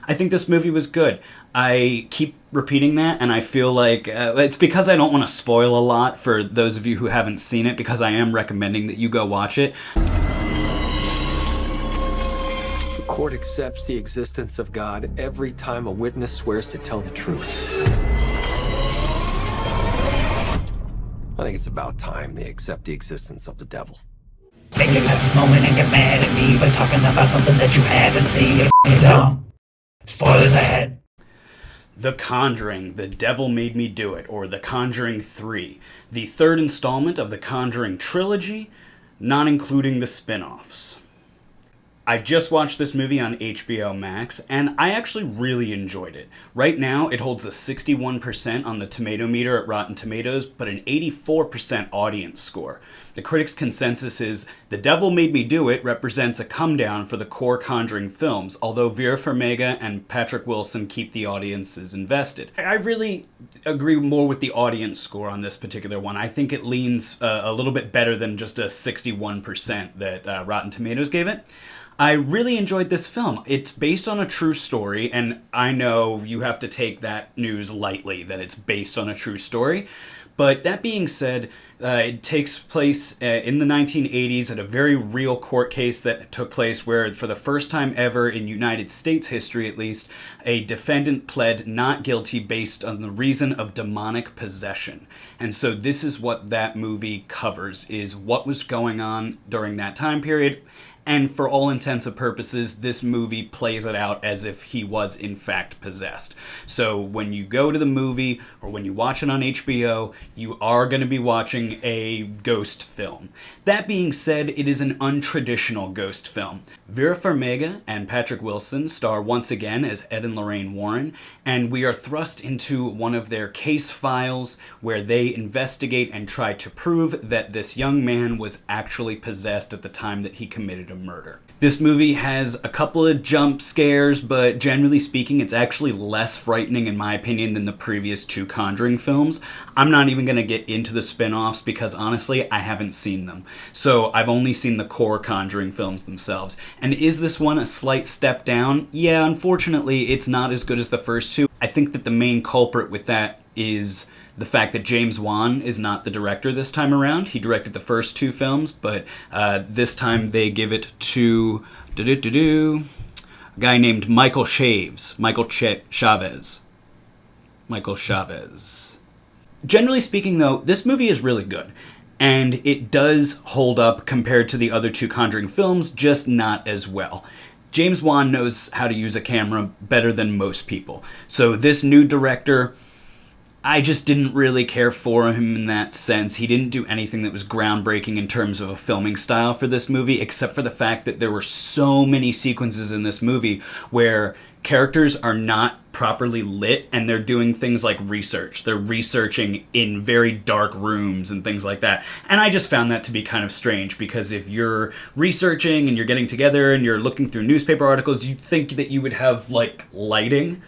I think this movie was good. I keep repeating that, and I feel like it's because I don't want to spoil a lot for those of you who haven't seen it, because I am recommending that you go watch it. The court accepts the existence of God every time a witness swears to tell the truth. I think it's about time they accept the existence of the devil. Make it past this moment and get mad at me for talking about something that you haven't seen. You're f***ing dumb. Spoilers ahead. The Conjuring, The Devil Made Me Do It, or The Conjuring 3, the third installment of the Conjuring trilogy, not including the spin-offs. I just watched this movie on HBO Max, and I actually really enjoyed it. Right now, it holds a 61% on the tomato meter at Rotten Tomatoes, but an 84% audience score. The critics' consensus is The Devil Made Me Do It represents a come-down for the core Conjuring films, although Vera Farmiga and Patrick Wilson keep the audiences invested. I really agree more with the audience score on this particular one. I think it leans a little bit better than just a 61% that Rotten Tomatoes gave it. I really enjoyed this film. It's based on a true story, and I know you have to take that news lightly, that it's based on a true story. But that being said, it takes place in the 1980s at a very real court case that took place where, for the first time ever in United States history at least, a defendant pled not guilty based on the reason of demonic possession. And so this is what that movie covers, is what was going on during that time period. And for all intents and purposes, this movie plays it out as if he was in fact possessed. So when you go to the movie or when you watch it on HBO, you are going to be watching a ghost film. That being said, it is an untraditional ghost film. Vera Farmiga and Patrick Wilson star once again as Ed and Lorraine Warren, and we are thrust into one of their case files where they investigate and try to prove that this young man was actually possessed at the time that he committed a murder. This movie has a couple of jump scares, but generally speaking, it's actually less frightening in my opinion than the previous two Conjuring films. I'm not even going to get into the spin-offs because honestly, I haven't seen them. So I've only seen the core Conjuring films themselves. And is this one a slight step down? Yeah, unfortunately, it's not as good as the first two. I think that the main culprit with that is the fact that James Wan is not the director this time around. He directed the first two films, but this time they give it to a guy named Michael Chavez. Michael Chavez. Generally speaking, though, this movie is really good. And it does hold up compared to the other two Conjuring films, just not as well. James Wan knows how to use a camera better than most people. So this new director, I just didn't really care for him in that sense. He didn't do anything that was groundbreaking in terms of a filming style for this movie, except for the fact that there were so many sequences in this movie where characters are not properly lit and they're doing things like research. They're researching in very dark rooms and things like that. And I just found that to be kind of strange because if you're researching and you're getting together and you're looking through newspaper articles, you'd think that you would have like lighting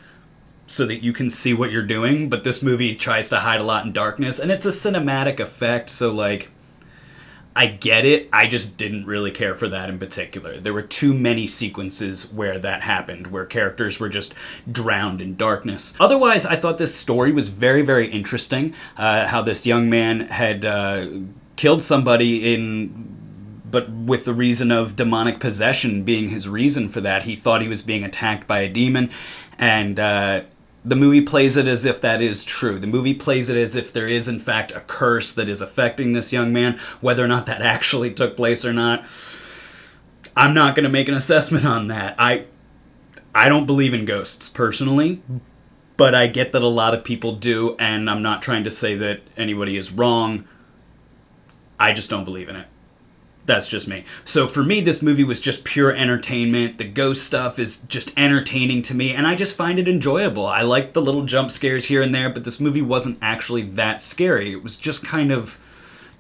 so that you can see what you're doing, but this movie tries to hide a lot in darkness, and it's a cinematic effect, so like, I get it, I just didn't really care for that in particular. There were too many sequences where that happened, where characters were just drowned in darkness. Otherwise, I thought this story was very, very interesting, how this young man had killed somebody but with the reason of demonic possession being his reason for that. He thought he was being attacked by a demon, and the movie plays it as if that is true. The movie plays it as if there is, in fact, a curse that is affecting this young man. Whether or not that actually took place or not, I'm not going to make an assessment on that. I don't believe in ghosts, personally, but I get that a lot of people do, and I'm not trying to say that anybody is wrong. I just don't believe in it. That's just me. So for me, this movie was just pure entertainment. The ghost stuff is just entertaining to me, and I just find it enjoyable. I like the little jump scares here and there, but this movie wasn't actually that scary. It was just kind of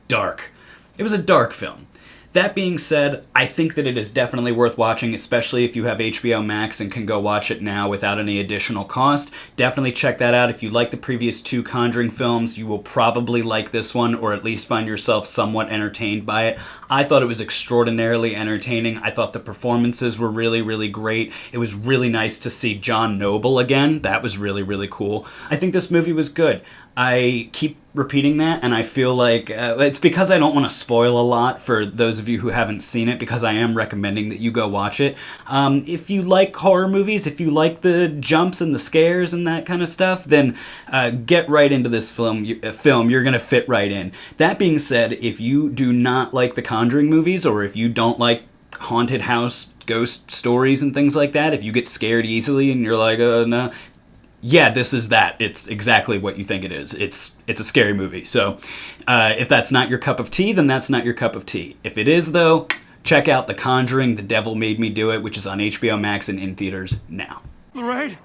dark. It was a dark film. That being said, I think that it is definitely worth watching, especially if you have HBO Max and can go watch it now without any additional cost. Definitely check that out. If you like the previous 2 Conjuring films, you will probably like this one, or at least find yourself somewhat entertained by it. I thought it was extraordinarily entertaining. I thought the performances were really, really great. It was really nice to see John Noble again. That was really, really cool. I think this movie was good. I keep repeating that, and I feel like it's because I don't want to spoil a lot for those of you who haven't seen it, because I am recommending that you go watch it. If you like horror movies, if you like the jumps and the scares and that kind of stuff, then get right into this film. You're going to fit right in. That being said, if you do not like the Conjuring movies, or if you don't like haunted house ghost stories and things like that, if you get scared easily and you're like, no, yeah, this is that. It's exactly what you think it is. It's a scary movie. So if that's not your cup of tea, then that's not your cup of tea. If it is, though, check out The Conjuring, The Devil Made Me Do It, which is on HBO Max and in theaters now. Lorraine?